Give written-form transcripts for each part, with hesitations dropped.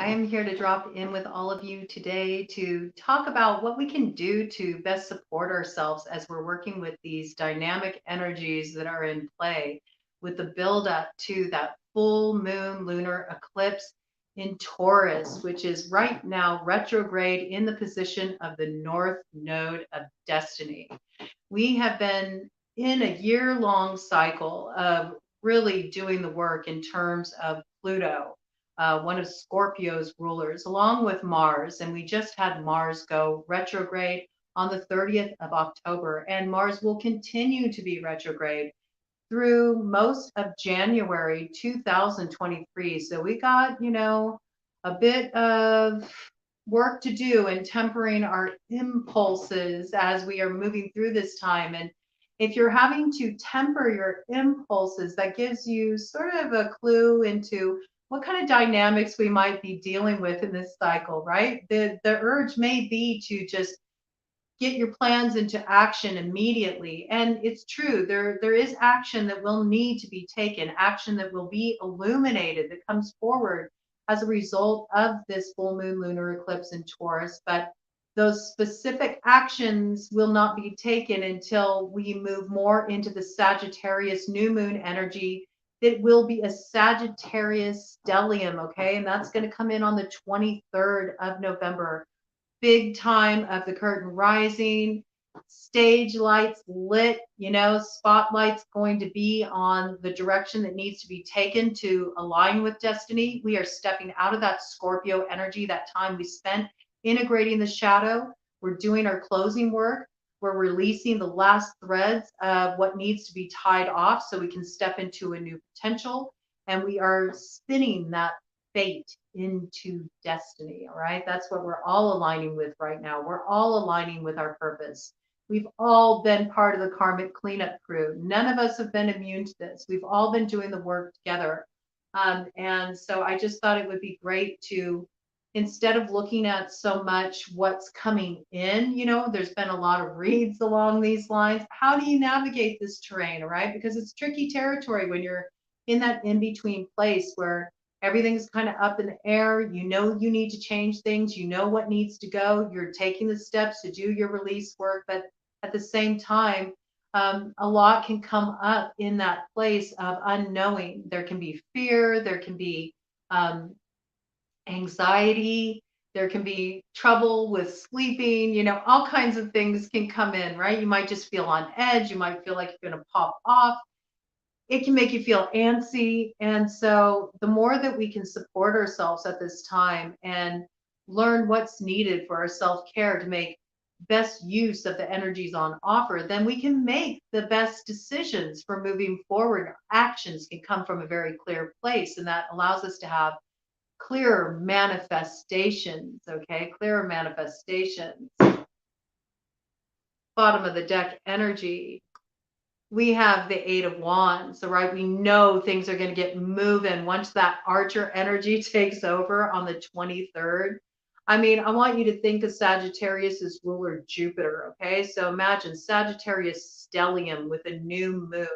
I am here to drop in with all of you today to talk about what we can do to best support ourselves as we're working with these dynamic energies that are in play with the build up to that full moon lunar eclipse in Taurus, which is right now retrograde in the position of the North Node of Destiny. We have been in a year-long cycle of really doing the work in terms of Pluto, one of Scorpio's rulers, along with Mars. And we just had Mars go retrograde on the 30th of October, and Mars will continue to be retrograde through most of January 2023. So we got, a bit of work to do in tempering our impulses as we are moving through this time. And if you're having to temper your impulses, that gives you sort of a clue into what kind of dynamics we might be dealing with in this cycle, right? The urge may be to just get your plans into action immediately. And it's true, there is action that will need to be taken, action that will be illuminated, that comes forward as a result of this full moon lunar eclipse in Taurus. But those specific actions will not be taken until we move more into the Sagittarius new moon energy. It will be a Sagittarius stellium, okay? And that's going to come in on the 23rd of November. Big time of the curtain rising, stage lights lit, spotlight's going to be on the direction that needs to be taken to align with destiny. We are stepping out of that Scorpio energy, that time we spent integrating the shadow. We're doing our closing work. We're releasing the last threads of what needs to be tied off so we can step into a new potential. And we are spinning that fate into destiny. All right. That's what we're all aligning with right now. We're all aligning with our purpose. We've all been part of the karmic cleanup crew. None of us have been immune to this. We've all been doing the work together. And so I just thought it would be great to, instead of looking at so much what's coming in, there's been a lot of reads along these lines. How do you navigate this terrain? All right. Because it's tricky territory when you're in that in-between place where everything's kind of up in the air. You need to change things. You know what needs to go. You're taking the steps to do your release work. But at the same time, a lot can come up in that place of unknowing. There can be fear. There can be anxiety. There can be trouble with sleeping. All kinds of things can come in, right? You might just feel on edge. You might feel like you're going to pop off. It can make you feel antsy. And so the more that we can support ourselves at this time and learn what's needed for our self-care to make best use of the energies on offer, then we can make the best decisions for moving forward. Actions can come from a very clear place, and that allows us to have clearer manifestations, okay? Clearer manifestations. Bottom of the deck energy. We have the Eight of Wands, so right, we know things are going to get moving once that Archer energy takes over on the 23rd. I mean, I want you to think of Sagittarius as ruler Jupiter, okay? So imagine Sagittarius stellium with a new moon.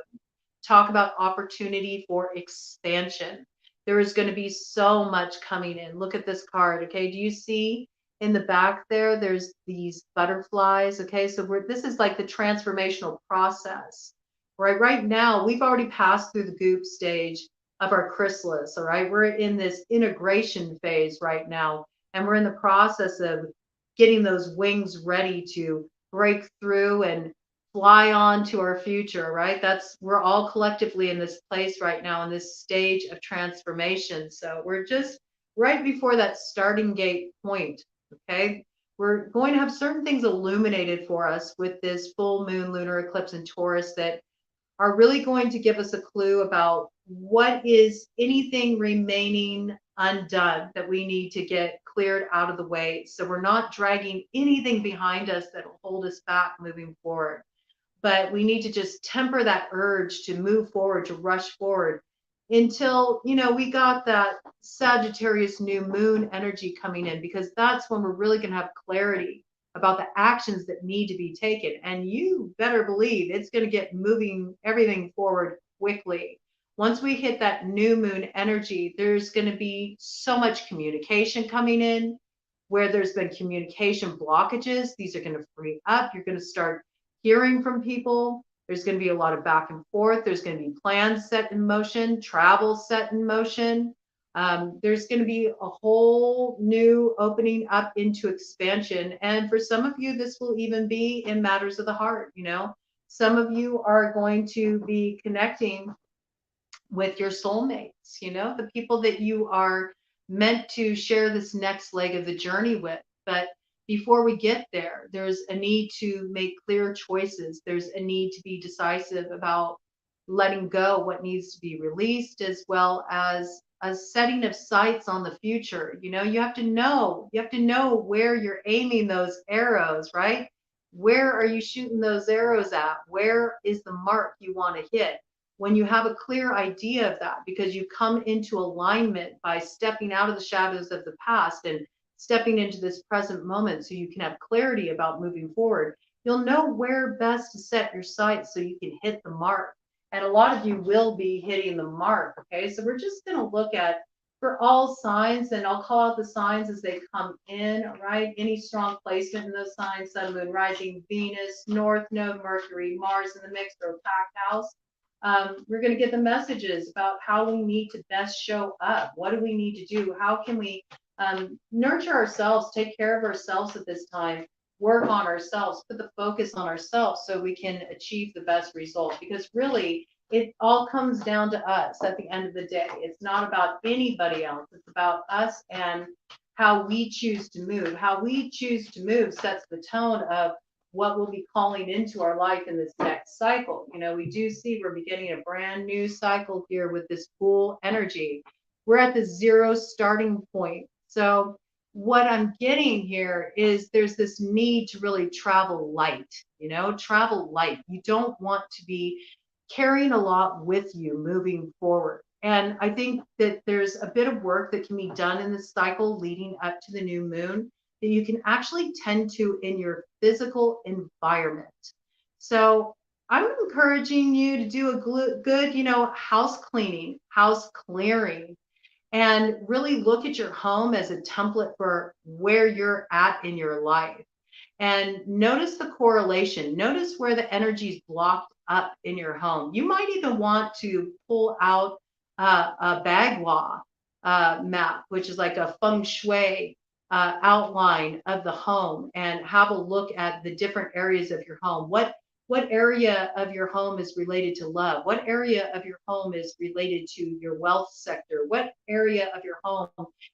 Talk about opportunity for expansion. There is going to be so much coming in. Look at this card, okay? Do you see in the back there, there's these butterflies, okay? So this is like the transformational process. Right now, we've already passed through the goop stage of our chrysalis, all right? We're in this integration phase right now, and we're in the process of getting those wings ready to break through and fly on to our future, right? We're all collectively in this place right now, in this stage of transformation. So we're just right before that starting gate point, okay? We're going to have certain things illuminated for us with this full moon lunar eclipse in Taurus that are really going to give us a clue about what is anything remaining undone that we need to get cleared out of the way. So we're not dragging anything behind us that will hold us back moving forward. But we need to just temper that urge to move forward, to rush forward until, we got that Sagittarius new moon energy coming in, because that's when we're really going to have clarity about the actions that need to be taken. And you better believe it's going to get moving everything forward quickly once we hit that new moon energy, there's going to be so much communication coming in. Where there's been communication blockages, these are going to free up. You're going to start hearing from people. There's going to be a lot of back and forth. There's going to be plans set in motion, travel set in motion. There's going to be a whole new opening up into expansion. And for some of you, this will even be in matters of the heart. Some of you are going to be connecting with your soulmates, the people that you are meant to share this next leg of the journey with. But before we get there, there's a need to make clear choices. There's a need to be decisive about letting go what needs to be released, as well as a setting of sights on the future. You have to know where you're aiming those arrows, right? Where are you shooting those arrows at? Where is the mark you want to hit? When you have a clear idea of that, because you come into alignment by stepping out of the shadows of the past and stepping into this present moment, so you can have clarity about moving forward, you'll know where best to set your sights so you can hit the mark. And a lot of you will be hitting the mark. Okay, so we're just going to look at, for all signs, and I'll call out the signs as they come in, right? Any strong placement in those signs: Sun, Moon, Rising, Venus, North Node, Mercury, Mars in the mix, or packed house. We're going to get the messages about how we need to best show up. What do we need to do? How can we nurture ourselves, take care of ourselves at this time, work on ourselves, put the focus on ourselves so we can achieve the best result? Because really, it all comes down to us at the end of the day. It's not about anybody else. It's about us and how we choose to move. How we choose to move sets the tone of what we'll be calling into our life in this next cycle. We do see we're beginning a brand new cycle here with this full energy. We're at the zero starting point. So what I'm getting here is there's this need to really travel light, travel light. You don't want to be carrying a lot with you moving forward. And I think that there's a bit of work that can be done in this cycle leading up to the new moon that you can actually tend to in your physical environment. So I'm encouraging you to do a good, house cleaning, house clearing, and really look at your home as a template for where you're at in your life. And notice the correlation. Notice where the energy is blocked up in your home. You might even want to pull out a Bagua map, which is like a feng shui outline of the home, and have a look at the different areas of your home. What area of your home is related to love? What area of your home is related to your wealth sector? What area of your home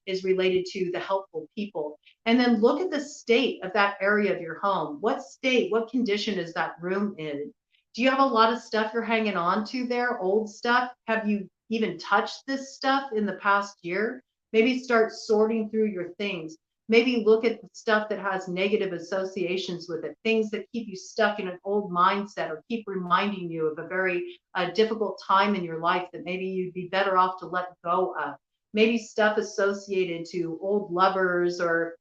is related to the helpful people? And then look at the state of that area of your home. What state, what condition is that room in? Do you have a lot of stuff you're hanging on to there, old stuff? Have you even touched this stuff in the past year? Maybe start sorting through your things. Maybe look at the stuff that has negative associations with it, things that keep you stuck in an old mindset or keep reminding you of a very difficult time in your life that maybe you'd be better off to let go of. Maybe stuff associated to old lovers or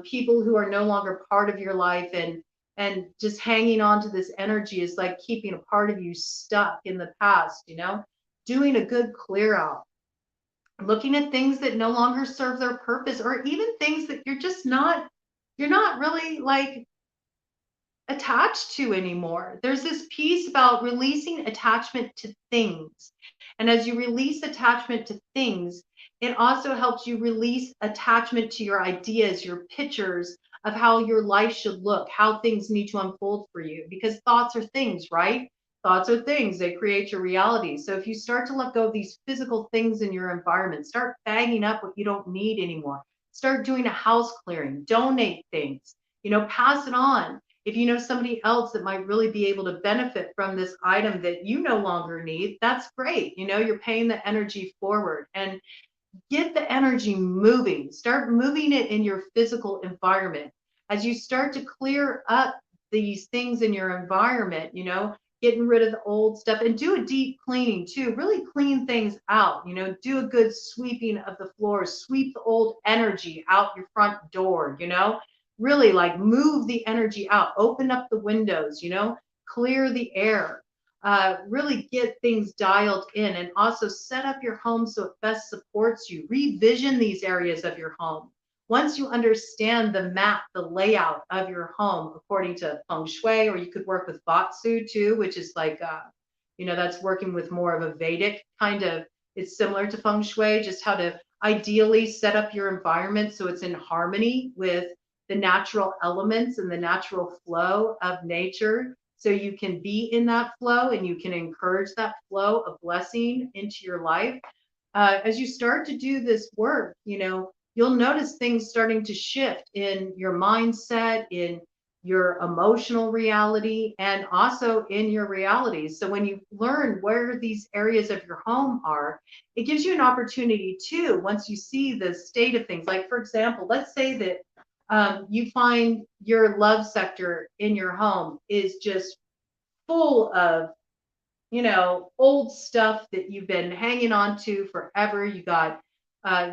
people who are no longer part of your life, and just hanging on to this energy is like keeping a part of you stuck in the past, doing a good clear out. Looking at things that no longer serve their purpose, or even things that you're not really like attached to anymore. There's this piece about releasing attachment to things. And as you release attachment to things, it also helps you release attachment to your ideas, your pictures of how your life should look, how things need to unfold for you. Because thoughts are things, right? Thoughts are things, they create your reality. So if you start to let go of these physical things in your environment, start bagging up what you don't need anymore, start doing a house clearing, donate things, pass it on. If you know somebody else that might really be able to benefit from this item that you no longer need, that's great. You're paying the energy forward, and get the energy moving. Start moving it in your physical environment. As you start to clear up these things in your environment, getting rid of the old stuff, and do a deep cleaning too. Really clean things out, do a good sweeping of the floors, sweep the old energy out your front door, really like move the energy out, open up the windows, clear the air. really get things dialed in, and also set up your home so it best supports you. Revision these areas of your home. Once you understand the map, the layout of your home according to feng shui, or you could work with batsu too, which is like, that's working with more of a Vedic kind of, it's similar to feng shui, just how to ideally set up your environment so it's in harmony with the natural elements and the natural flow of nature, so you can be in that flow and you can encourage that flow of blessing into your life. As you start to do this work, you'll notice things starting to shift in your mindset, in your emotional reality, and also in your reality. So when you learn where these areas of your home are, it gives you an opportunity too, once you see the state of things. Like, for example, let's say that you find your love sector in your home is just full of, old stuff that you've been hanging on to forever. You got,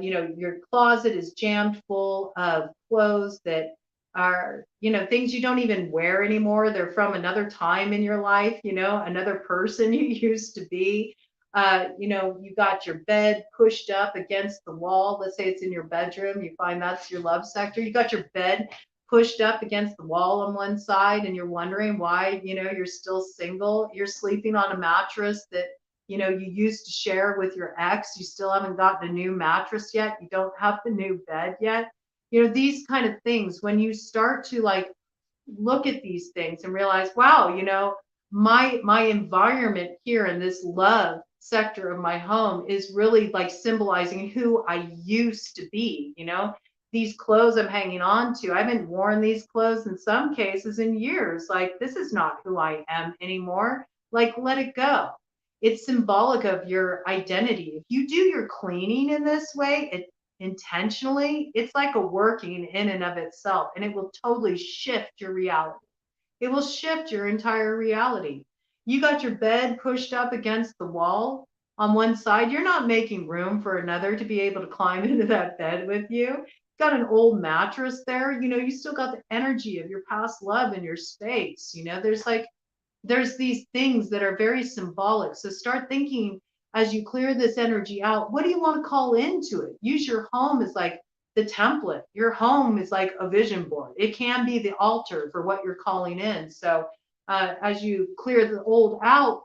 your closet is jammed full of clothes that are, things you don't even wear anymore. They're from another time in your life, another person you used to be. You got your bed pushed up against the wall. Let's say it's in your bedroom. You find that's your love sector. You got your bed pushed up against the wall on one side, and you're wondering why, you're still single. You're sleeping on a mattress that, you used to share with your ex. You still haven't gotten a new mattress yet. You don't have the new bed yet. These kind of things, when you start to like look at these things and realize, wow, my environment here in this love sector of my home is really like symbolizing who I used to be. These clothes I'm hanging on to, I haven't worn these clothes in some cases in years. Like, this is not who I am anymore. Like, let it go. It's symbolic of your identity. If you do your cleaning in this way, intentionally, it's like a working in and of itself, and it will totally shift your reality. It will shift your entire reality. You got your bed pushed up against the wall on one side. You're not making room for another to be able to climb into that bed with you. You got an old mattress there. You still got the energy of your past love in your space. There's these things that are very symbolic. So start thinking, as you clear this energy out, what do you want to call into it? Use your home as like the template. Your home is like a vision board. It can be the altar for what you're calling in. So as you clear the old out,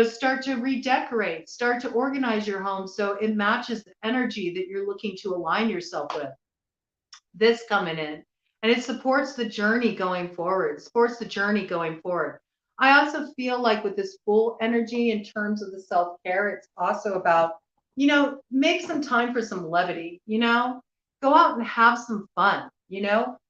start to redecorate, start to organize your home so it matches the energy that you're looking to align yourself with. This coming in, and it supports the journey going forward, supports the journey going forward. I also feel like with this full energy in terms of the self-care, it's also about, make some time for some levity, go out and have some fun,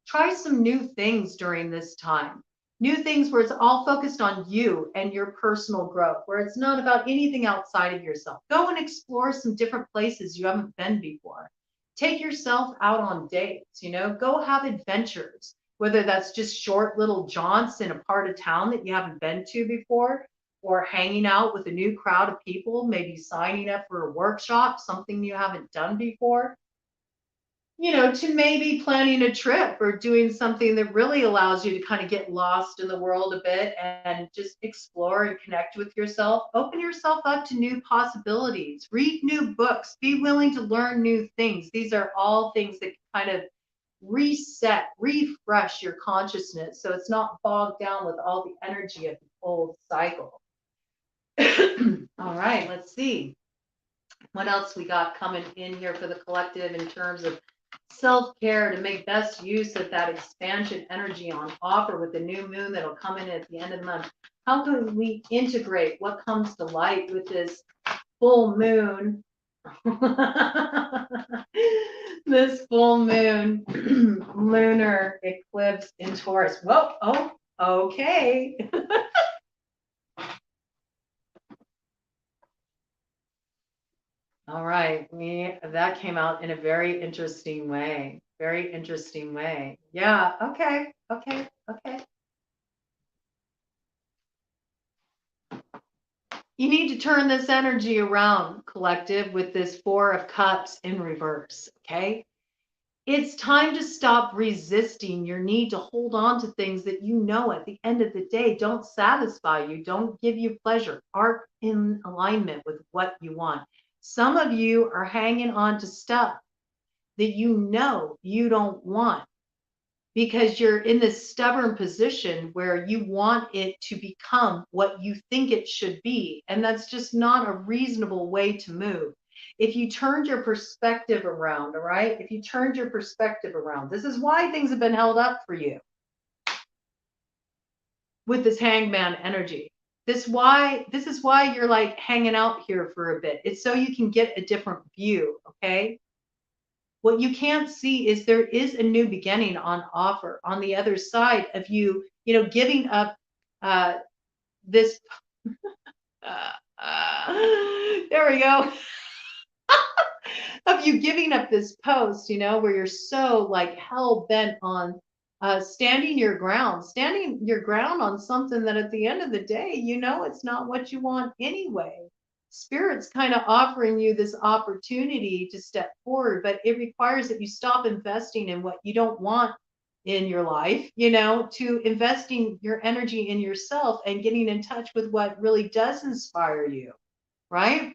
try some new things during this time. New things where it's all focused on you and your personal growth, where it's not about anything outside of yourself. Go and explore some different places you haven't been before. Take yourself out on dates, go have adventures, whether that's just short little jaunts in a part of town that you haven't been to before, or hanging out with a new crowd of people, maybe signing up for a workshop, something you haven't done before, to maybe planning a trip or doing something that really allows you to kind of get lost in the world a bit and just explore and connect with yourself. Open yourself up to new possibilities. Read new books. Be willing to learn new things. These are all things that kind of reset, refresh your consciousness so it's not bogged down with all the energy of the old cycle. All right, let's see what else we got coming in here for the collective in terms of self-care to make best use of that expansion energy on offer with the new moon that'll come in at the end of the month. How can we integrate what comes to light with this full moon? This full moon lunar eclipse in Taurus. Whoa, oh, okay. All right, that came out in a very interesting way. Very interesting way. Yeah, okay, okay, okay. You need to turn this energy around, collective, with this Four of Cups in reverse, okay? It's time to stop resisting your need to hold on to things that you know at the end of the day don't satisfy you, don't give you pleasure, aren't in alignment with what you want. Some of you are hanging on to stuff that you know you don't want because you're in this stubborn position where you want it to become what you think it should be. And that's just not a reasonable way to move. If you turned your perspective around, all right? If you turned your perspective around, this is why things have been held up for you with this hangman energy. This is why you're like hanging out here for a bit. It's so you can get a different view, okay? What you can't see is there is a new beginning on offer on the other side of you, giving up uh, this. Uh, there we go. Of you giving up this post, where you're so like hell bent on standing your ground on something that at the end of the day, it's not what you want anyway. Spirit's kind of offering you this opportunity to step forward, but it requires that you stop investing in what you don't want in your life, to investing your energy in yourself and getting in touch with what really does inspire you, right?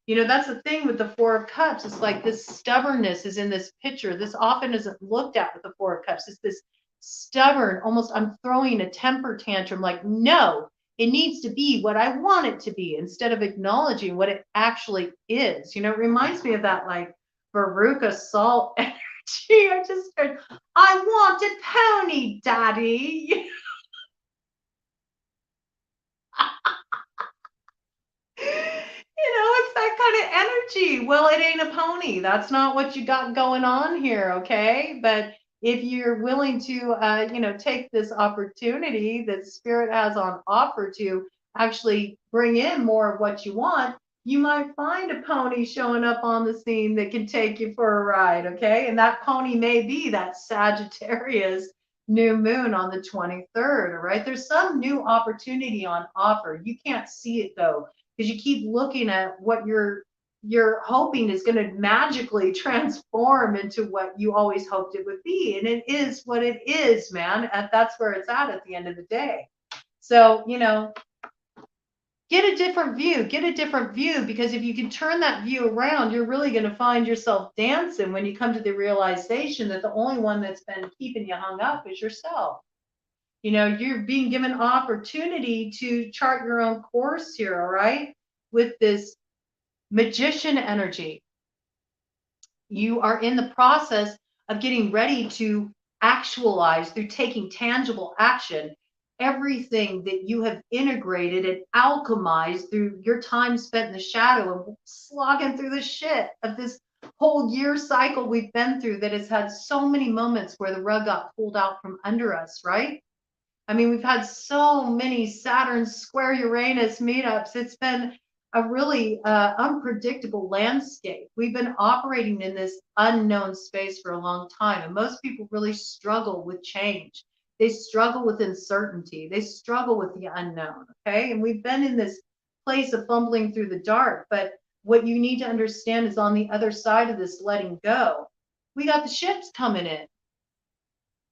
That's the thing with the Four of Cups. It's like this stubbornness is in this picture. This often isn't looked at with the Four of Cups. It's this stubborn, almost I'm throwing a temper tantrum, like, no, it needs to be what I want it to be instead of acknowledging what it actually is. It reminds me of that like Veruca Salt energy. I just heard, I want a pony, daddy. It's that kind of energy. Well, it ain't a pony. That's not what you got going on here, okay? But if you're willing to, take this opportunity that Spirit has on offer to actually bring in more of what you want, you might find a pony showing up on the scene that can take you for a ride, okay? And that pony may be that Sagittarius new moon on the 23rd, all right? There's some new opportunity on offer. You can't see it though because you keep looking at what you're hoping is going to magically transform into what you always hoped it would be, and it is what it is, man. And that's where it's at the end of the day. So get a different view, because if you can turn that view around, you're really going to find yourself dancing when you come to the realization that the only one that's been keeping you hung up is yourself. You're being given opportunity to chart your own course here, all right? With this magician energy. You are in the process of getting ready to actualize through taking tangible action everything that you have integrated and alchemized through your time spent in the shadow and slogging through the shit of this whole year cycle we've been through that has had so many moments where the rug got pulled out from under us, right? I mean, we've had so many Saturn square Uranus meetups. It's been a really unpredictable landscape. We've been operating in this unknown space for a long time, and most people really struggle with change. They struggle with uncertainty. They struggle with the unknown, okay? And we've been in this place of fumbling through the dark, but what you need to understand is on the other side of this letting go, we got the ships coming in.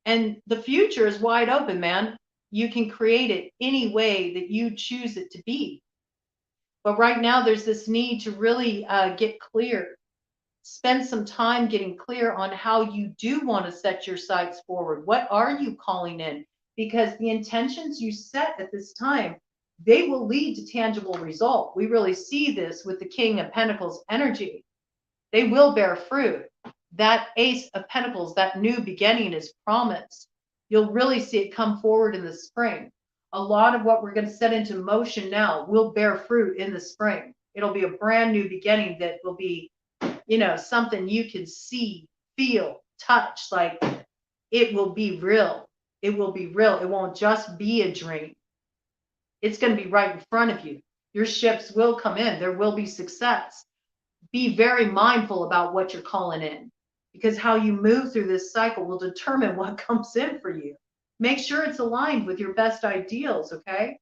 And the future is wide open, man. You can create it any way that you choose it to be. But right now, there's this need to really get clear. Spend some time getting clear on how you do want to set your sights forward. What are you calling in? Because the intentions you set at this time, they will lead to tangible result. We really see this with the King of Pentacles energy. They will bear fruit. That Ace of Pentacles, that new beginning is promised. You'll really see it come forward in the spring. A lot of what we're going to set into motion now will bear fruit in the spring. It'll be a brand new beginning that will be, something you can see, feel, touch. Like it will be real. It will be real. It won't just be a dream. It's going to be right in front of you. Your ships will come in. There will be success. Be very mindful about what you're calling in, because how you move through this cycle will determine what comes in for you. Make sure it's aligned with your best ideals, okay?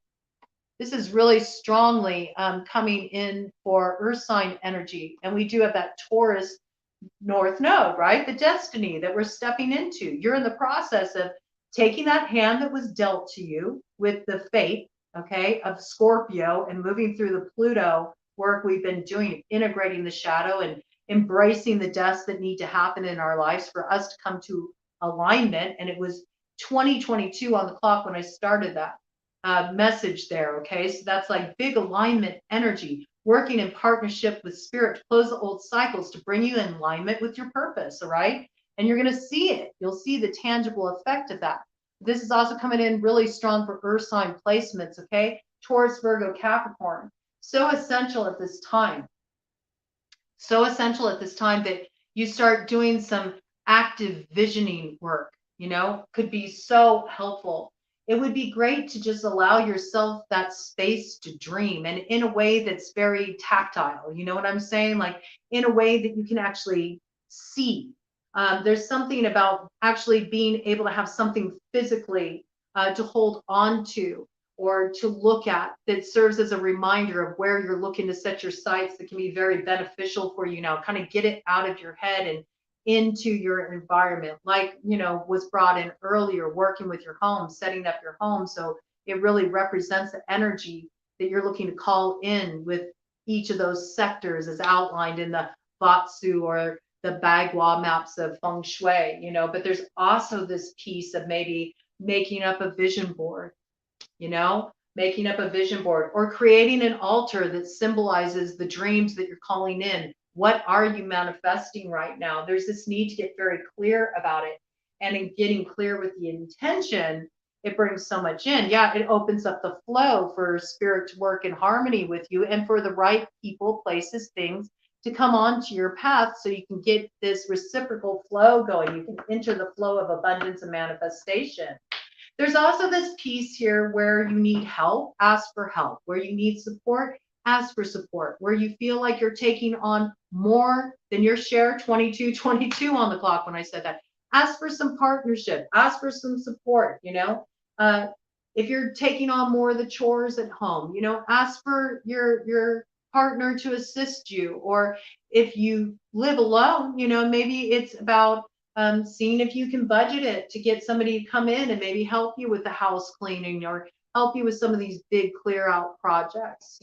This is really strongly coming in for Earth sign energy. And we do have that Taurus North Node, right? The destiny that we're stepping into. You're in the process of taking that hand that was dealt to you with the fate, okay, of Scorpio and moving through the Pluto work we've been doing, integrating the shadow and embracing the deaths that need to happen in our lives for us to come to alignment. And it was 2022 on the clock when I started that message there. Okay. So that's like big alignment energy, working in partnership with spirit to close the old cycles to bring you in alignment with your purpose. All right. And you're going to see it. You'll see the tangible effect of that. This is also coming in really strong for earth sign placements. Okay. Taurus, Virgo, Capricorn. So essential at this time. So essential at this time that you start doing some active visioning work, could be so helpful. It would be great to just allow yourself that space to dream, and in a way that's very tactile. You know what I'm saying? Like in a way that you can actually see. There's something about actually being able to have something physically to hold on to or to look at that serves as a reminder of where you're looking to set your sights, that can be very beneficial for you now. Kind of get it out of your head and into your environment, like, was brought in earlier, working with your home, setting up your home. So it really represents the energy that you're looking to call in with each of those sectors as outlined in the Batsu or the Bagua maps of feng shui, but there's also this piece of maybe making up a vision board, making up a vision board or creating an altar that symbolizes the dreams that you're calling in. What are you manifesting right now? There's this need to get very clear about it. And in getting clear with the intention, it brings so much in. Yeah, it opens up the flow for spirit to work in harmony with you and for the right people, places, things to come onto your path so you can get this reciprocal flow going. You can enter the flow of abundance and manifestation. There's also this piece here where you need help, ask for help. Where you need support, ask for support. Where you feel like you're taking on more than your share, 22 on the clock when I said that. Ask for some partnership, ask for some support, if you're taking on more of the chores at home, ask for your partner to assist you. Or if you live alone, maybe it's about seeing if you can budget it to get somebody to come in and maybe help you with the house cleaning or help you with some of these big clear out projects.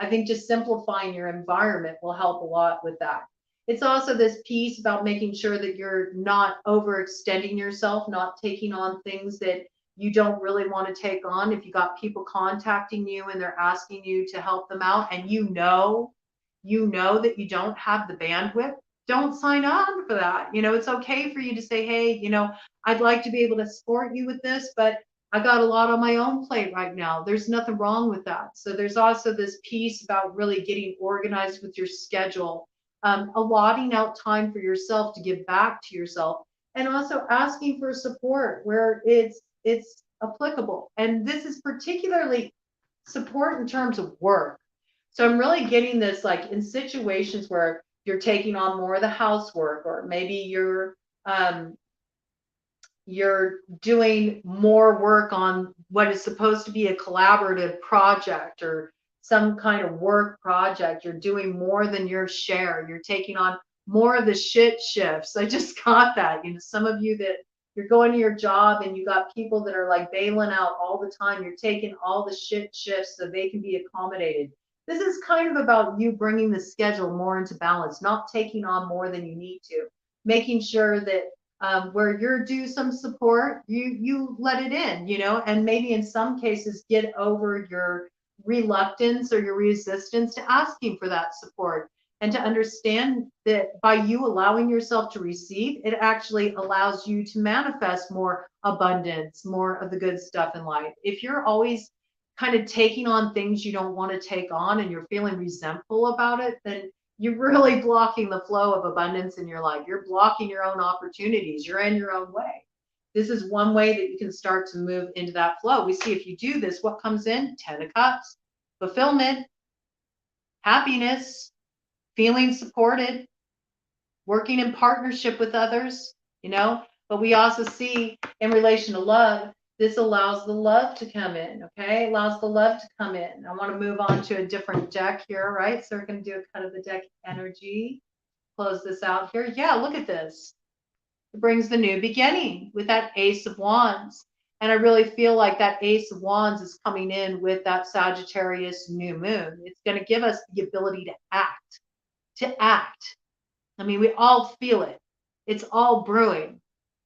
I think just simplifying your environment will help a lot with that. It's also this piece about making sure that you're not overextending yourself, not taking on things that you don't really want to take on. If you got people contacting you and they're asking you to help them out and you know that you don't have the bandwidth, don't sign on for that. It's okay for you to say, hey, I'd like to be able to support you with this, but I got a lot on my own plate right now. There's nothing wrong with that. So there's also this piece about really getting organized with your schedule, allotting out time for yourself to give back to yourself, and also asking for support where it's applicable. And this is particularly support in terms of work. So I'm really getting this like in situations where you're taking on more of the housework, or maybe you're doing more work on what is supposed to be a collaborative project or some kind of work project. You're doing more than your share. You're taking on more of the shit shifts. I just got that. Some of you that you're going to your job and you got people that are like bailing out all the time. You're taking all the shit shifts so they can be accommodated. This is kind of about you bringing the schedule more into balance, not taking on more than you need to, making sure that where you're due some support, you let it in, and maybe in some cases get over your reluctance or your resistance to asking for that support, and to understand that by you allowing yourself to receive, it actually allows you to manifest more abundance, more of the good stuff in life. If you're always kind of taking on things you don't want to take on and you're feeling resentful about it, then you're really blocking the flow of abundance in your life. You're blocking your own opportunities. You're in your own way. This is one way that you can start to move into that flow. We see if you do this, what comes in? 10 of Cups, fulfillment, happiness, feeling supported, working in partnership with others, But we also see in relation to love, this allows the love to come in, okay? Allows the love to come in. I want to move on to a different deck here, right? So we're going to do kind of the deck energy. close this out here. Yeah, look at this. It brings the new beginning with that Ace of Wands. And I really feel like that Ace of Wands is coming in with that Sagittarius new moon. It's going to give us the ability to act, to act. I mean, we all feel it. It's all brewing.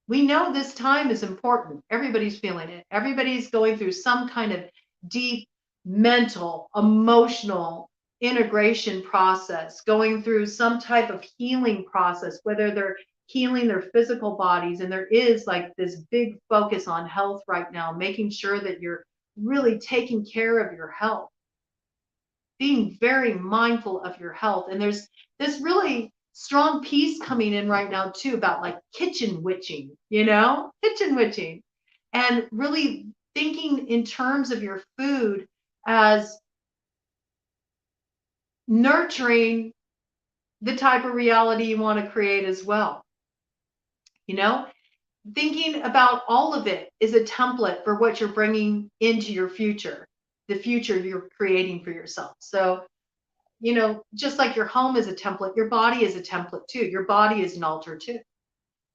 We know this time is important. Everybody's feeling it. Everybody's going through some kind of deep mental, emotional integration process, going through some type of healing process, whether they're healing their physical bodies. And there is like this big focus on health right now, making sure that you're really taking care of your health, being very mindful of your health. And there's this really strong piece coming in right now too about like kitchen witching, kitchen witching, and really thinking in terms of your food as nurturing the type of reality you want to create as well. Thinking about all of it is a template for what you're bringing into your future, the future you're creating for yourself. So, just like your home is a template, your body is a template too. Your body is an altar too.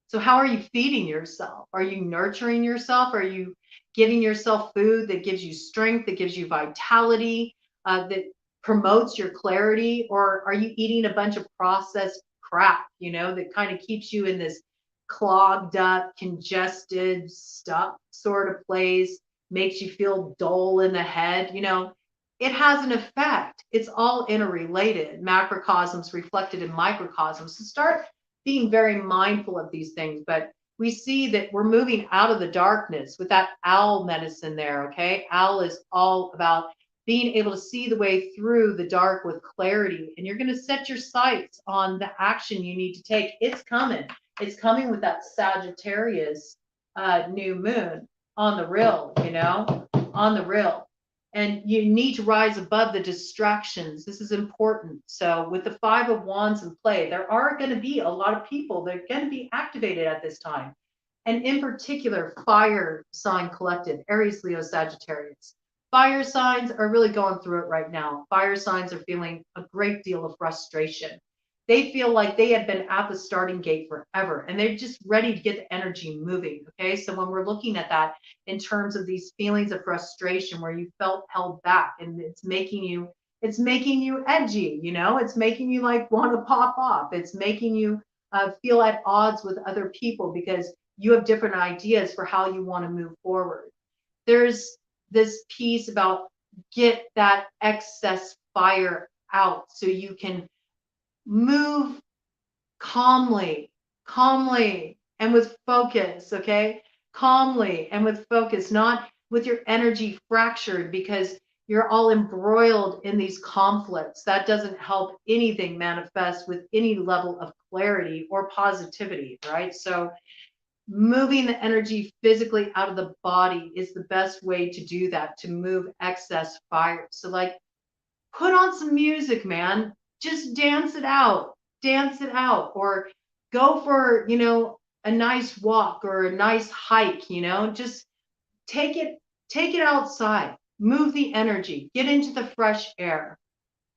So how are you feeding yourself? Are you nurturing yourself? Are you giving yourself food that gives you strength, that gives you vitality, that promotes your clarity? Or are you eating a bunch of processed crap, that kind of keeps you in this clogged up, congested, stuck sort of place, makes you feel dull in the head? It has an effect. It's all interrelated. Macrocosms reflected in microcosms. So start being very mindful of these things. But we see that we're moving out of the darkness with that owl medicine there, okay? Owl is all about being able to see the way through the dark with clarity. And you're going to set your sights on the action you need to take. It's coming. It's coming with that Sagittarius new moon on the real, on the real. And you need to rise above the distractions. This is important. So with the Five of Wands in play, there are going to be a lot of people that are going to be activated at this time. And in particular, fire sign collective, Aries, Leo, Sagittarius. Fire signs are really going through it right now. Fire signs are feeling a great deal of frustration. They feel like they have been at the starting gate forever and they're just ready to get the energy moving. Okay. So when we're looking at that in terms of these feelings of frustration where you felt held back and it's making you edgy, it's making you like want to pop off. It's making you feel at odds with other people because you have different ideas for how you want to move forward. There's this piece about get that excess fire out so you can move calmly, and with focus, okay? Calmly and with focus, not with your energy fractured because you're all embroiled in these conflicts. That doesn't help anything manifest with any level of clarity or positivity, right? So moving the energy physically out of the body is the best way to do that, to move excess fire. So like, put on some music, man. Just dance it out, or go for, a nice walk or a nice hike, just take it outside, move the energy, get into the fresh air,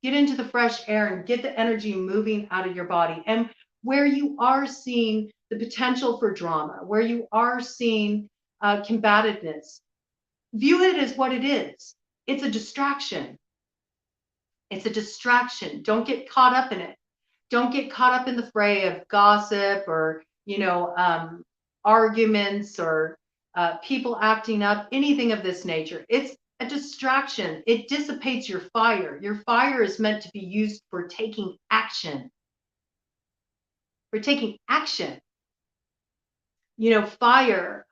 and get the energy moving out of your body. And where you are seeing the potential for drama, where you are seeing combativeness, view it as what it is. It's a distraction. It's a distraction. Don't get caught up in it. Don't get caught up in the fray of gossip or, arguments or people acting up, anything of this nature. It's a distraction. It dissipates your fire. Your fire is meant to be used for taking action. Fire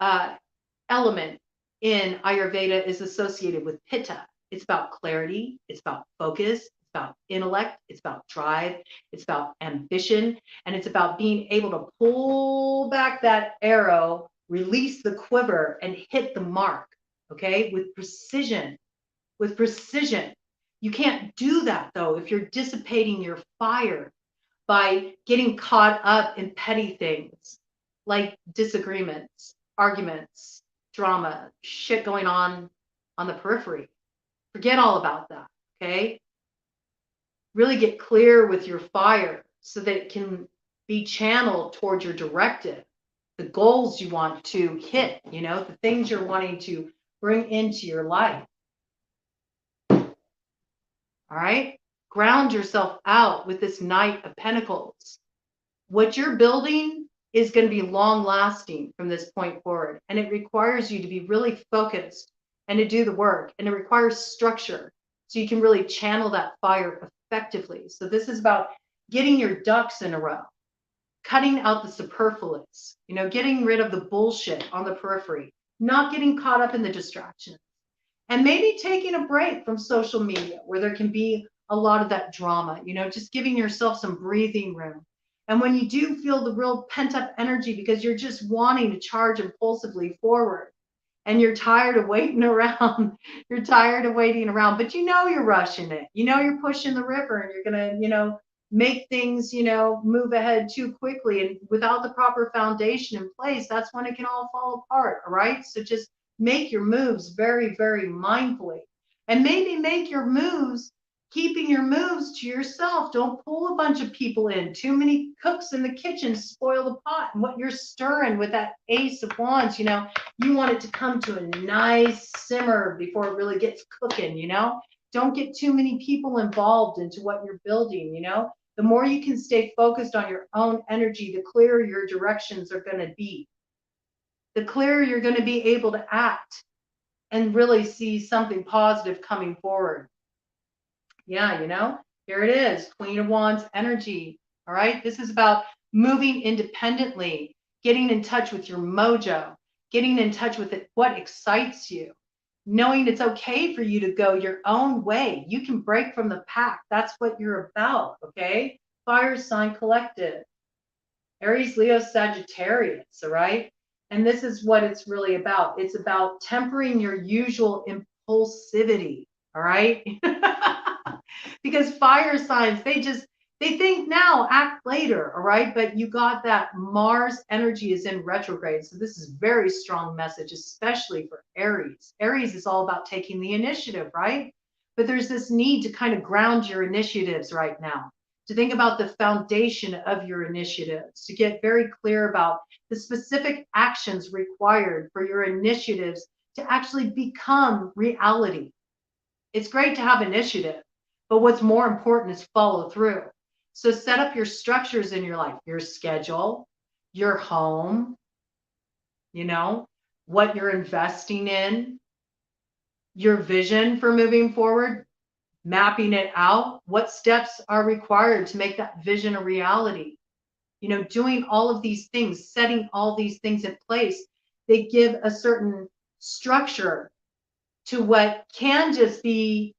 element in Ayurveda is associated with pitta. It's about clarity. It's about focus. It's about intellect. It's about drive. It's about ambition. And it's about being able to pull back that arrow, release the quiver, and hit the mark, okay, with precision. You can't do that, though, if you're dissipating your fire by getting caught up in petty things like disagreements, arguments, drama, shit going on the periphery. Forget all about that, okay? Really get clear with your fire so that it can be channeled towards your directive, the goals you want to hit, the things you're wanting to bring into your life. All right? Ground yourself out with this Knight of Pentacles. What you're building is going to be long lasting from this point forward. And it requires you to be really focused and to do the work. And it requires structure so you can really channel that fire effectively. So this is about getting your ducks in a row, cutting out the superfluous, getting rid of the bullshit on the periphery, not getting caught up in the distractions, and maybe taking a break from social media where there can be a lot of that drama, just giving yourself some breathing room. And when you do feel the real pent up energy because you're just wanting to charge impulsively forward and you're tired of waiting around, but you're rushing it, you're pushing the river and you're going to, make things, move ahead too quickly. And without the proper foundation in place, that's when it can all fall apart. All right. So just make your moves very, very mindfully, and maybe make your moves, keeping your moves to yourself. Don't pull a bunch of people in. Too many cooks in the kitchen spoil the pot. And what you're stirring with that Ace of Wands, you want it to come to a nice simmer before it really gets cooking, Don't get too many people involved into what you're building, The more you can stay focused on your own energy, the clearer your directions are going to be. The clearer you're going to be able to act and really see something positive coming forward. Yeah, here it is, Queen of Wands energy. All right, this is about moving independently, getting in touch with your mojo, getting in touch with what excites you, knowing it's okay for you to go your own way. You can break from the pack. That's what you're about, okay? Fire sign collective. Aries, Leo, Sagittarius, all right? And this is what it's really about. It's about tempering your usual impulsivity, all right? Because fire signs, they think now, act later, all right? But you got that Mars energy is in retrograde. So this is very strong message, especially for Aries. Aries is all about taking the initiative, right? But there's this need to kind of ground your initiatives right now, to think about the foundation of your initiatives, to get very clear about the specific actions required for your initiatives to actually become reality. It's great to have initiative, but what's more important is follow through. So set up your structures in your life, your schedule, your home, what you're investing in, your vision for moving forward, mapping it out, what steps are required to make that vision a reality. Doing all of these things, setting all these things in place, they give a certain structure to what can just be,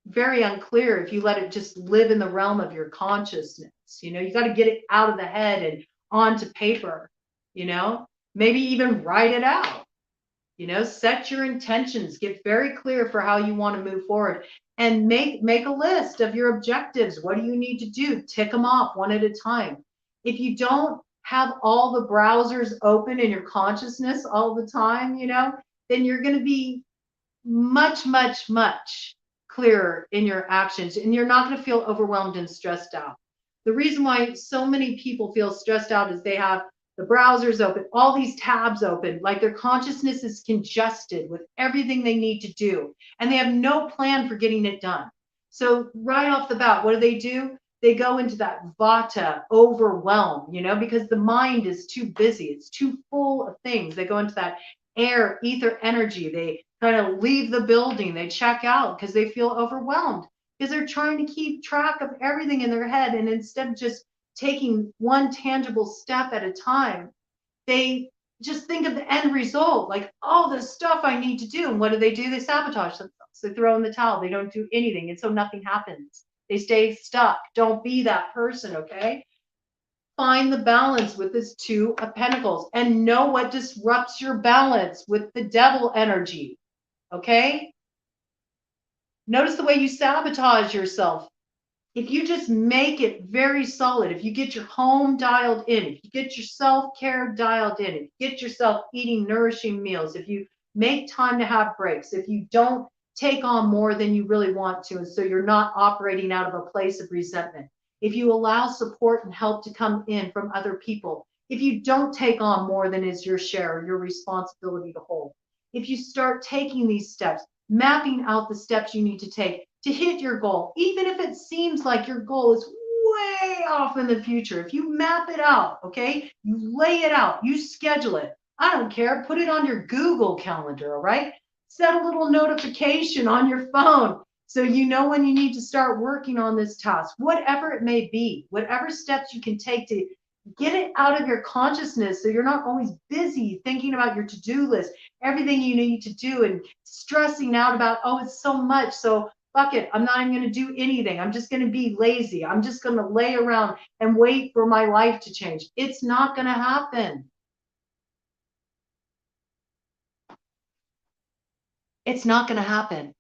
very unclear if you let it just live in the realm of your consciousness. You got to get it out of the head and onto paper, maybe even write it out, set your intentions, get very clear for how you want to move forward, and make a list of your objectives. What do you need to do? Tick them off one at a time. If you don't have all the browsers open in your consciousness all the time, then you're going to be much, much, much clearer in your actions, and you're not going to feel overwhelmed and stressed out. The reason why so many people feel stressed out is they have the browsers open, all these tabs open, like their consciousness is congested with everything they need to do, and they have no plan for getting it done. So right off the bat, what do? They go into that vata, overwhelm, because the mind is too busy. It's too full of things. They go into that air, ether energy. They kind of leave the building. They check out because they feel overwhelmed, because they're trying to keep track of everything in their head. And instead of just taking one tangible step at a time, they just think of the end result, like, oh, the stuff I need to do. And what do? They sabotage themselves. They throw in the towel. They don't do anything. And so nothing happens. They stay stuck. Don't be that person, okay? Find the balance with this Two of Pentacles and know what disrupts your balance with the Devil energy, okay? Notice the way you sabotage yourself. If you just make it very solid, if you get your home dialed in, if you get your self-care dialed in, if you get yourself eating nourishing meals, if you make time to have breaks, if you don't take on more than you really want to, and so you're not operating out of a place of resentment, if you allow support and help to come in from other people, if you don't take on more than is your share, your responsibility to hold, if you start taking these steps, mapping out the steps you need to take to hit your goal, even if it seems like your goal is way off in the future, if you map it out, okay, you lay it out, you schedule it. I don't care, put it on your Google calendar, all right? Set a little notification on your phone so you know when you need to start working on this task, whatever it may be, whatever steps you can take to get it out of your consciousness so you're not always busy thinking about your to-do list, everything you need to do, and stressing out about, oh, it's so much, so fuck it, I'm not even going to do anything. I'm just going to be lazy. I'm just going to lay around and wait for my life to change. It's not going to happen. It's not going to happen.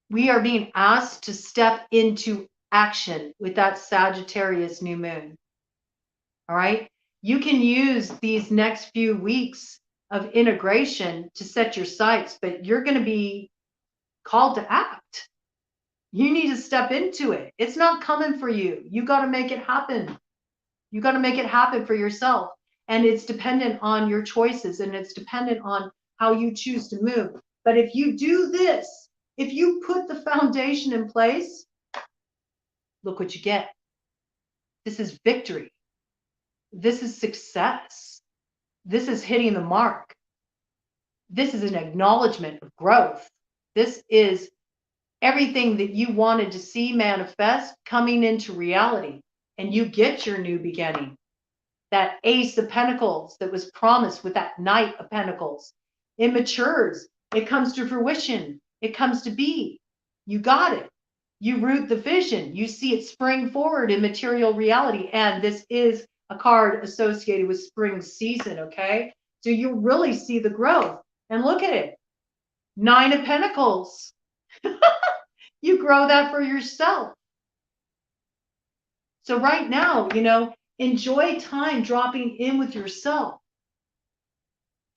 We are being asked to step into action with that Sagittarius new moon. All right. You can use these next few weeks of integration to set your sights, but you're going to be called to act. You need to step into it. It's not coming for you. You got to make it happen. You got to make it happen for yourself. And it's dependent on your choices, and it's dependent on how you choose to move. But if you do this, if you put the foundation in place, look what you get. This is victory. This is success. This is hitting the mark. This is an acknowledgement of growth. This is everything that you wanted to see manifest coming into reality. And you get your new beginning. That Ace of Pentacles that was promised with that Knight of Pentacles. It matures. It comes to fruition. It comes to be. You got it. You root the vision. You see it spring forward in material reality. And this is a card associated with spring season, okay? So you really see the growth. And look at it. 9 of Pentacles. You grow that for yourself. So right now, enjoy time dropping in with yourself.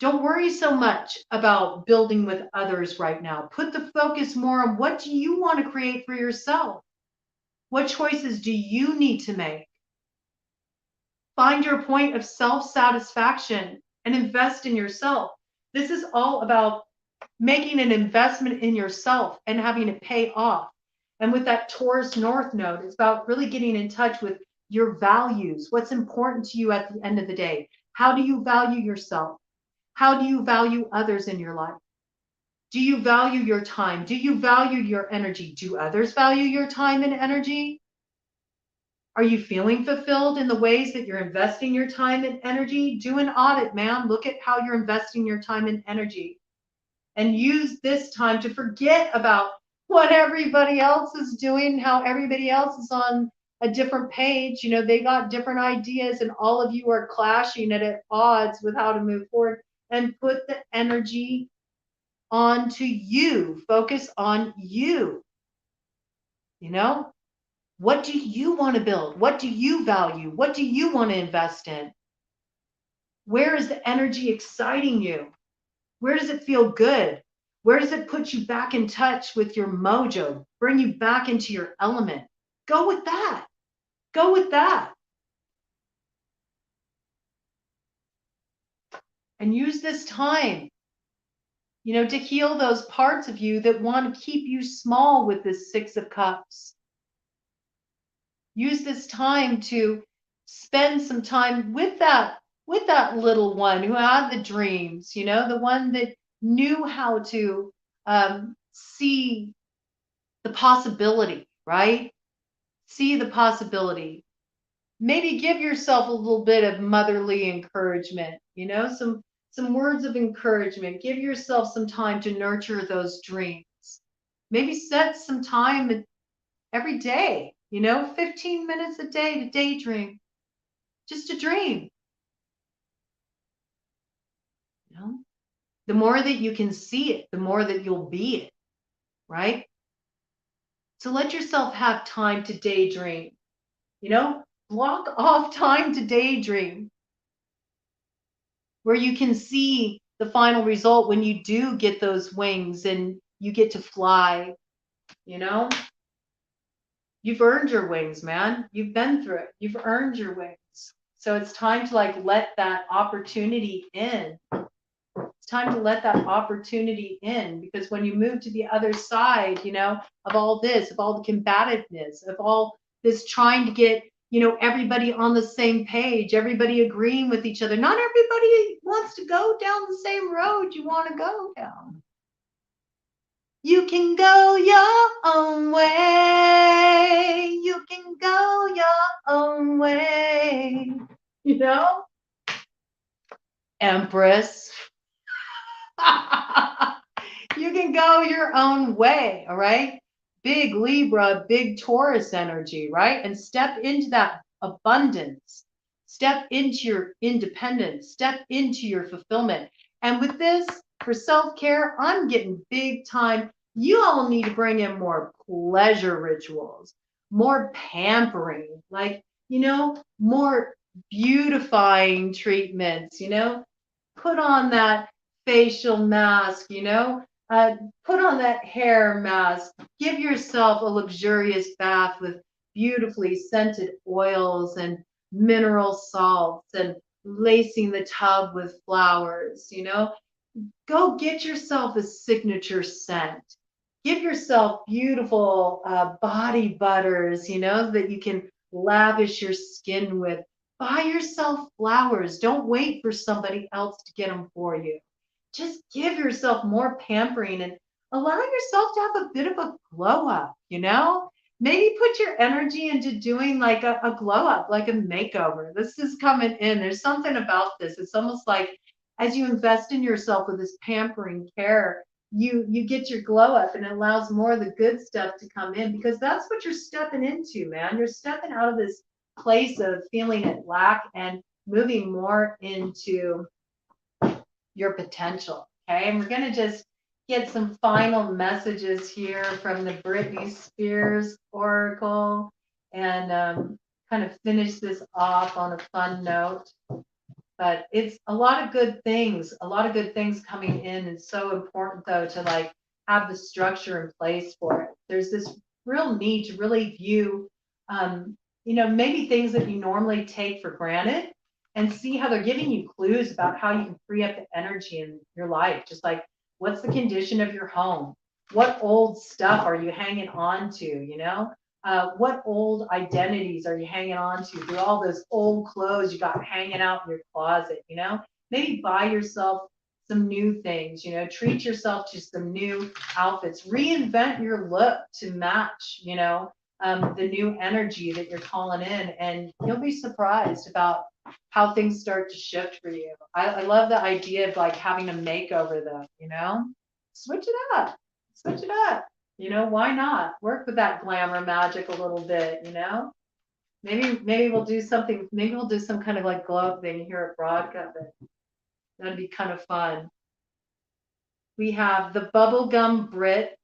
Don't worry so much about building with others right now. Put the focus more on what do you want to create for yourself? What choices do you need to make? Find your point of self-satisfaction and invest in yourself. This is all about making an investment in yourself and having it pay off. And with that Taurus North node, it's about really getting in touch with your values. What's important to you at the end of the day? How do you value yourself? How do you value others in your life? Do you value your time? Do you value your energy? Do others value your time and energy? Are you feeling fulfilled in the ways that you're investing your time and energy? Do an audit, man. Look at how you're investing your time and energy. And use this time to forget about what everybody else is doing, how everybody else is on a different page. They got different ideas, and all of you are clashing at odds with how to move forward. And put the energy onto you. Focus on you. What do you want to build? What do you value? What do you want to invest in? Where is the energy exciting you? Where does it feel good? Where does it put you back in touch with your mojo? Bring you back into your element? Go with that. Go with that. And use this time, to heal those parts of you that want to keep you small with this 6 of Cups. Use this time to spend some time with that little one who had the dreams, the one that knew how to see the possibility, right? See the possibility. Maybe give yourself a little bit of motherly encouragement, some words of encouragement. Give yourself some time to nurture those dreams. Maybe set some time every day, 15 minutes a day to daydream. Just a dream. The more that you can see it, the more that you'll be it, right? So let yourself have time to daydream. Block off time to daydream, where you can see the final result when you do get those wings and you get to fly. You've earned your wings, man. You've been through it. You've earned your wings. So it's time to like let that opportunity in. It's time to let that opportunity in, because when you move to the other side, you know, of all this, of all the combativeness, of all this trying to get, you know, everybody on the same page, everybody agreeing with each other. Not everybody wants to go down the same road you want to go down. You can go your own way. You can go your own way. You know? Empress. You can go your own way, all right? Big Libra, big Taurus energy, right? And step into that abundance. Step into your independence. Step into your fulfillment. And with this, for self-care, I'm getting big time. You all need to bring in more pleasure rituals, more pampering, like, you know, more beautifying treatments, you know, put on that facial mask, you know, put on that hair mask, give yourself a luxurious bath with beautifully scented oils and mineral salts and lacing the tub with flowers, you know. Go get yourself a signature scent. Give yourself beautiful body butters, you know, that you can lavish your skin with. Buy yourself flowers. Don't wait for somebody else to get them for you. Just give yourself more pampering and allow yourself to have a bit of a glow up, you know? Maybe put your energy into doing like a glow up, like a makeover. This is coming in. There's something about this. It's almost like as you invest in yourself with this pampering care, you get your glow up and it allows more of the good stuff to come in, because that's what you're stepping into, man. You're stepping out of this place of feeling it lack and moving more into your potential. Okay. And we're going to just get some final messages here from the Britney Spears Oracle and kind of finish this off on a fun note. But it's a lot of good things coming in. It's so important though to like have the structure in place for it. There's this real need to really view, you know, maybe things that you normally take for granted and see how they're giving you clues about how you can free up the energy in your life. Just like, what's the condition of your home? What old stuff are you hanging on to, you know? What old identities are you hanging on to through all those old clothes you got hanging out in your closet, you know? Maybe buy yourself some new things, you know, treat yourself to some new outfits, reinvent your look to match, you know, the new energy that you're calling in, and you'll be surprised about how things start to shift for you. I love the idea of like having a makeover though, you know, switch it up, switch it up. You know, why not work with that glamour magic a little bit, you know? Maybe we'll do something, maybe we'll do some kind of like glow thing here at BroadCoven. That'd be kind of fun. We have the bubblegum Brit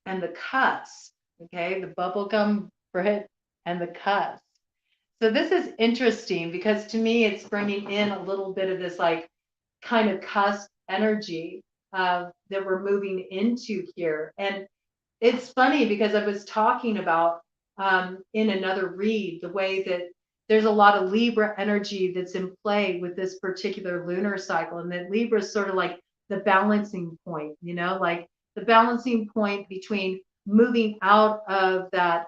and the cuss. Okay, the bubblegum Brit and the cuss. So this is interesting because to me it's bringing in a little bit of this like kind of cuss energy that we're moving into here. And it's funny because I was talking about in another read the way that there's a lot of Libra energy that's in play with this particular lunar cycle, and that Libra is sort of like the balancing point, you know, like the balancing point between moving out of that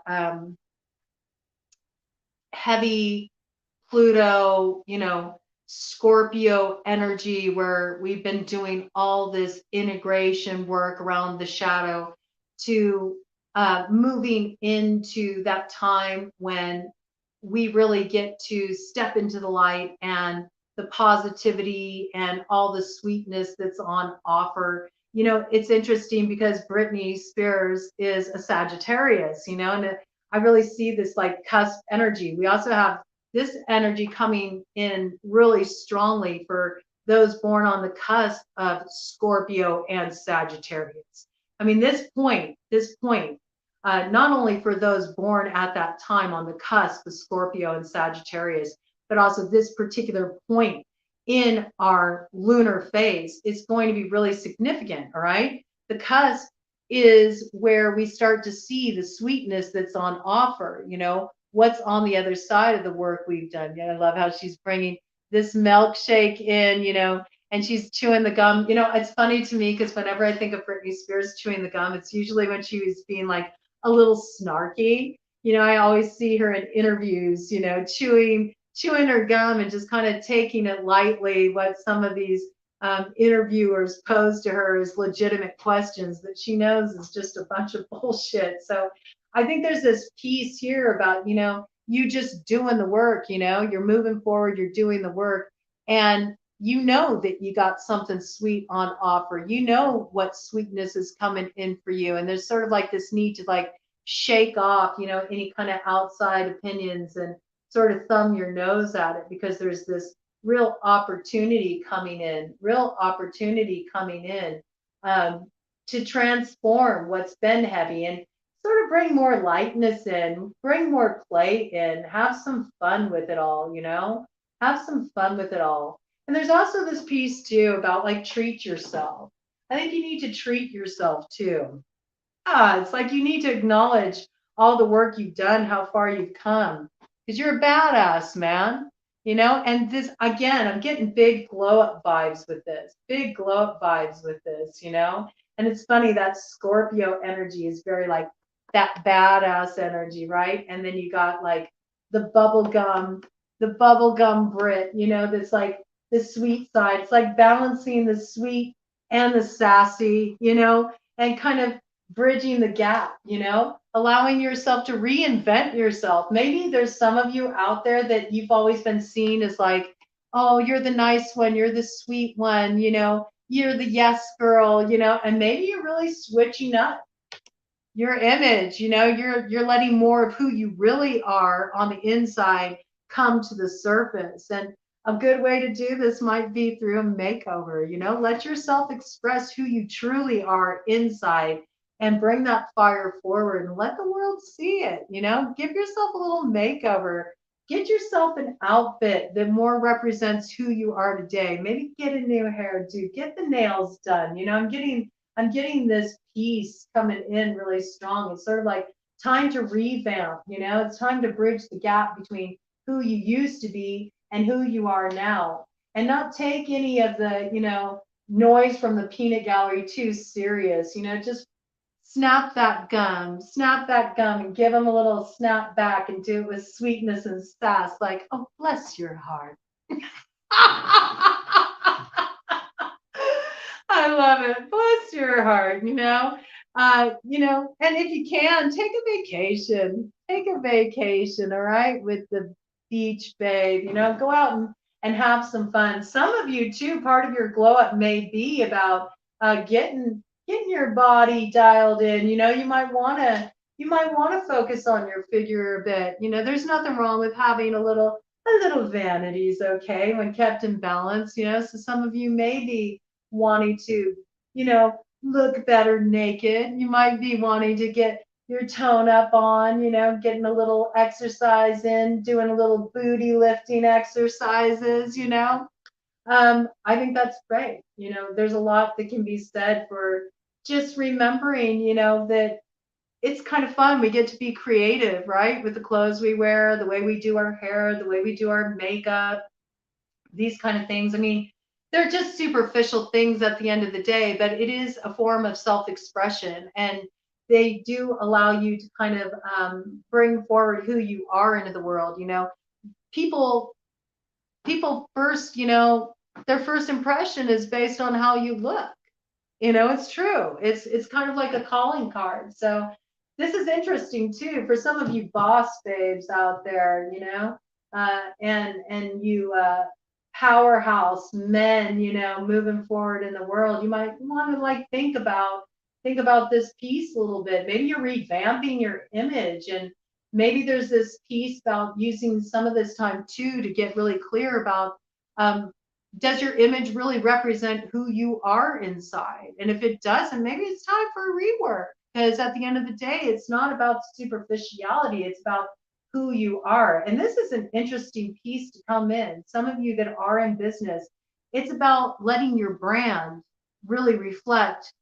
heavy Pluto, you know, Scorpio energy where we've been doing all this integration work around the shadow, to moving into that time when we really get to step into the light and the positivity and all the sweetness that's on offer. You know, it's interesting because Britney Spears is a Sagittarius, you know, and I really see this like cusp energy. We also have this energy coming in really strongly for those born on the cusp of Scorpio and Sagittarius. I mean, this point, not only for those born at that time on the cusp of Scorpio and Sagittarius, but also this particular point in our lunar phase is going to be really significant, all right? The cusp is where we start to see the sweetness that's on offer, what's on the other side of the work we've done. Yeah, I love how she's bringing this milkshake in, and she's chewing the gum. It's funny to me because whenever I think of Britney Spears chewing the gum, it's usually when she was being like a little snarky. I always see her in interviews, chewing her gum and just kind of taking it lightly what some of these interviewers pose to her as legitimate questions that she knows is just a bunch of bullshit. So I think there's this piece here about, you just doing the work, you're moving forward, you're doing the work, and you know that you got something sweet on offer. You know what sweetness is coming in for you. And there's sort of like this need to like shake off, any kind of outside opinions and sort of thumb your nose at it because there's this real opportunity coming in, to transform what's been heavy and sort of bring more lightness in, bring more play in, have some fun with it all, have some fun with it all. And there's also this piece too about like treat yourself. I think you need to treat yourself too. It's like you need to acknowledge all the work you've done, how far you've come, because you're a badass, man. And this, again, I'm getting big glow up vibes with this, And it's funny that Scorpio energy is very like that badass energy, right? And then you got like the bubblegum Brit, that's like the sweet side. It's like balancing the sweet and the sassy, and kind of bridging the gap, allowing yourself to reinvent yourself. Maybe there's some of you out there that you've always been seen as like, oh, you're the nice one, you're the sweet one, you're the yes girl, and maybe you're really switching up your image, you're letting more of who you really are on the inside come to the surface. And a good way to do this might be through a makeover, let yourself express who you truly are inside and bring that fire forward and let the world see it, give yourself a little makeover, get yourself an outfit that more represents who you are today. Maybe get a new hairdo, get the nails done. I'm getting this piece coming in really strong. It's sort of like time to revamp, it's time to bridge the gap between who you used to be and who you are now, and not take any of the, noise from the peanut gallery too serious, just snap that gum, and give them a little snap back and do it with sweetness and sass, like, oh, bless your heart. I love it. Bless your heart, and if you can, take a vacation. Take a vacation, all right, with the beach babe, go out and have some fun. Some of you too, part of your glow up may be about getting your body dialed in. You might want to focus on your figure a bit. There's nothing wrong with having a little vanity's okay when kept in balance. So some of you may be wanting to, look better naked. You might be wanting to get your tone up on, getting a little exercise in, doing a little booty lifting exercises, I think that's great. There's a lot that can be said for just remembering, that it's kind of fun. We get to be creative, right? With the clothes we wear, the way we do our hair, the way we do our makeup, these kind of things. I mean, they're just superficial things at the end of the day, but it is a form of self-expression, and they do allow you to kind of bring forward who you are into the world. People first, their first impression is based on how you look. It's true. It's kind of like a calling card. So this is interesting too for some of you boss babes out there, and you powerhouse men, moving forward in the world. You might want to like think about this piece a little bit. Maybe you're revamping your image, and maybe there's this piece about using some of this time too to get really clear about does your image really represent who you are inside? And if it doesn't, maybe it's time for a rework, because at the end of the day, it's not about superficiality, it's about who you are. And this is an interesting piece to come in. Some of you that are in business, it's about letting your brand really reflect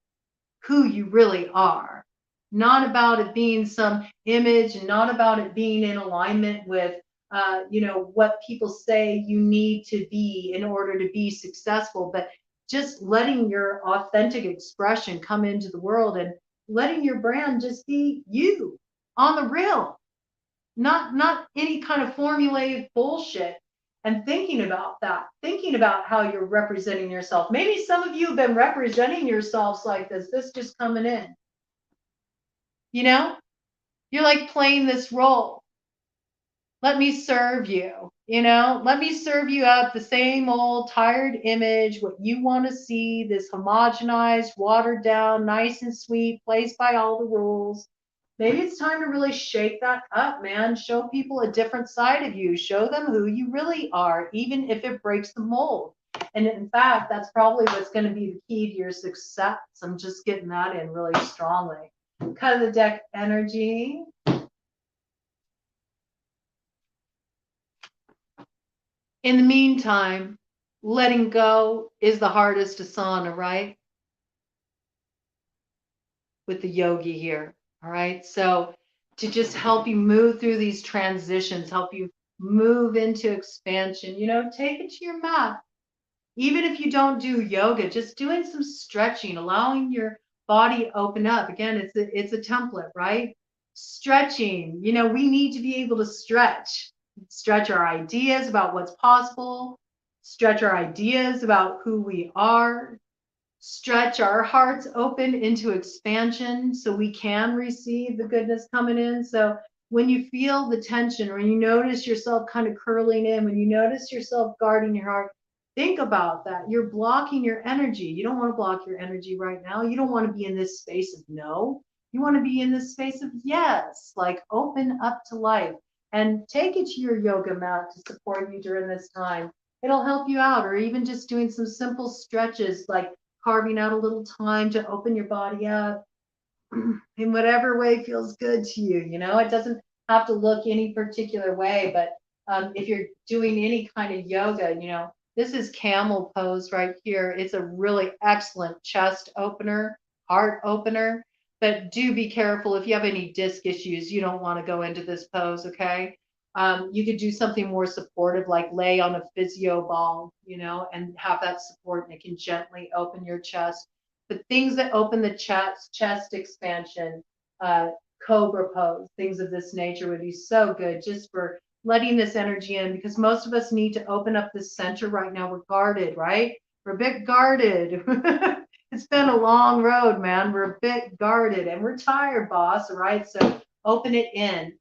who you really are. Not about it being some image, and not about it being in alignment with, what people say you need to be in order to be successful, but just letting your authentic expression come into the world and letting your brand just be you on the real, not any kind of formulaic bullshit. And thinking about how you're representing yourself. Maybe some of you have been representing yourselves like this just coming in. You know, you're like playing this role. Let me serve you, let me serve you up the same old tired image, what you want to see, this homogenized, watered down, nice and sweet, plays by all the rules. Maybe it's time to really shake that up, man. Show people a different side of you. Show them who you really are, even if it breaks the mold. And in fact, that's probably what's going to be the key to your success. I'm just getting that in really strongly. Cut of the deck energy. In the meantime, letting go is the hardest asana, right? With the yogi here. All right. So to just help you move through these transitions, help you move into expansion, take it to your mat. Even if you don't do yoga, just doing some stretching, allowing your body open up. Again, it's a template, right? Stretching. We need to be able to stretch our ideas about what's possible, stretch our ideas about who we are, stretch our hearts open into expansion so we can receive the goodness coming in. So when you feel the tension, when you notice yourself kind of curling in, when you notice yourself guarding your heart, think about that. You're blocking your energy. You don't want to block your energy right now. You don't want to be in this space of no. You want to be in this space of yes, like open up to life. And take it to your yoga mat to support you during this time. It'll help you out, or even just doing some simple stretches like carving out a little time to open your body up in whatever way feels good to you. It doesn't have to look any particular way, but if you're doing any kind of yoga, this is camel pose right here. It's a really excellent chest opener, heart opener. But do be careful if you have any disc issues. You don't want to go into this pose, okay? You could do something more supportive, like lay on a physio ball, and have that support, and it can gently open your chest. But things that open the chest expansion, cobra pose, things of this nature would be so good just for letting this energy in, because most of us need to open up this center right now. We're guarded, right? We're a bit guarded. It's been a long road, man. We're a bit guarded and we're tired, boss. All right. So open it in.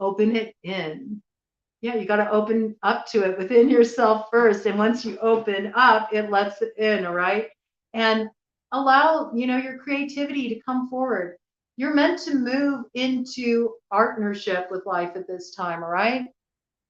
Open it in. Yeah, you got to open up to it within yourself first. And once you open up, it lets it in. All right. And allow, your creativity to come forward. You're meant to move into partnership with life at this time. All right.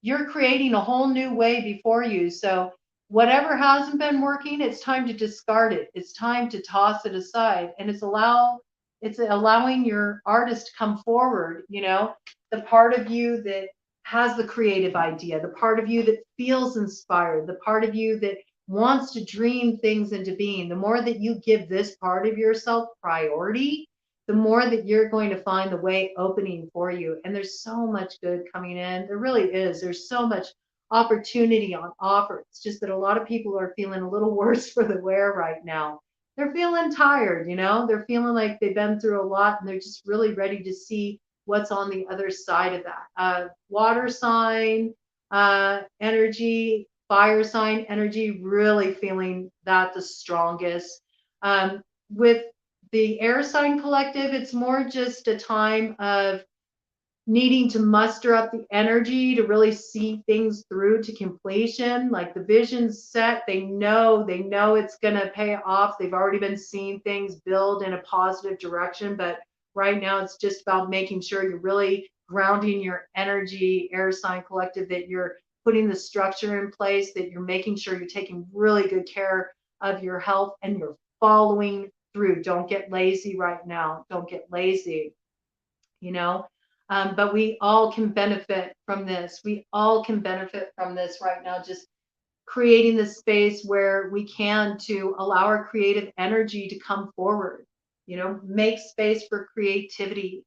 You're creating a whole new way before you. So whatever hasn't been working, it's time to discard it. It's time to toss it aside. And it's allowing your artist to come forward, the part of you that has the creative idea, the part of you that feels inspired, the part of you that wants to dream things into being. The more that you give this part of yourself priority, the more that you're going to find the way opening for you. And there's so much good coming in. There really is. There's so much opportunity on offer. It's just that a lot of people are feeling a little worse for the wear right now. They're feeling tired, they're feeling like they've been through a lot, and they're just really ready to see what's on the other side of that. Water sign energy, fire sign energy, really feeling that the strongest. With the air sign collective, it's more just a time of needing to muster up the energy to really see things through to completion. Like the vision's set, they know it's going to pay off. They've already been seeing things build in a positive direction, but right now it's just about making sure you're really grounding your energy, air sign collective, that you're putting the structure in place, that you're making sure you're taking really good care of your health, and you're following through. Don't get lazy right now. Don't get lazy, but we all can benefit from this. We all can benefit from this right now, just creating this space where we can to allow our creative energy to come forward. make space for creativity.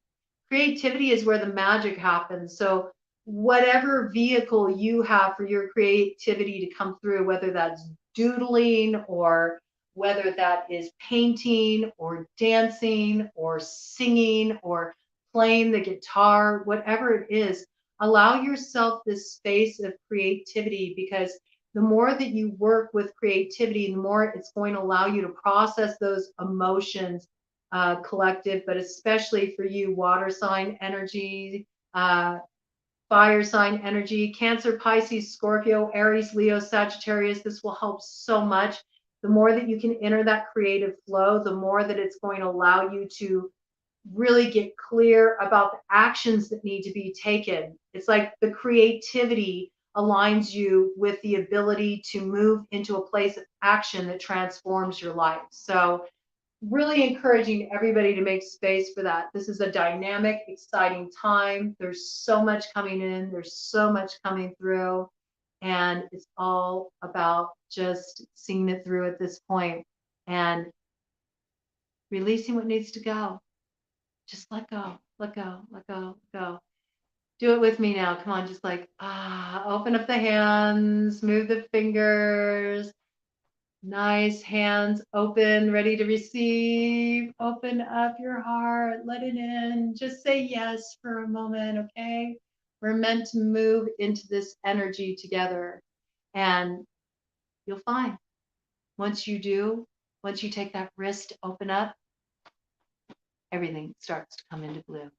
Creativity is where the magic happens. So whatever vehicle you have for your creativity to come through, whether that's doodling or whether that is painting or dancing or singing or playing the guitar, whatever it is, allow yourself this space of creativity, because the more that you work with creativity, the more it's going to allow you to process those emotions, collective, but especially for you, water sign energy, fire sign energy, Cancer, Pisces, Scorpio, Aries, Leo, Sagittarius. This will help so much. The more that you can enter that creative flow, the more that it's going to allow you to really get clear about the actions that need to be taken. It's like the creativity aligns you with the ability to move into a place of action that transforms your life. So really encouraging everybody to make space for that. This is a dynamic, exciting time. There's so much coming in, there's so much coming through, and it's all about just seeing it through at this point and releasing what needs to go. Just let go, let go, let go, let go. Do it with me now. Come on, just like, open up the hands, move the fingers. Nice, hands open, ready to receive. Open up your heart, let it in. Just say yes for a moment, okay? We're meant to move into this energy together. And you'll find once you do, once you take that risk to open up, everything starts to come into blue.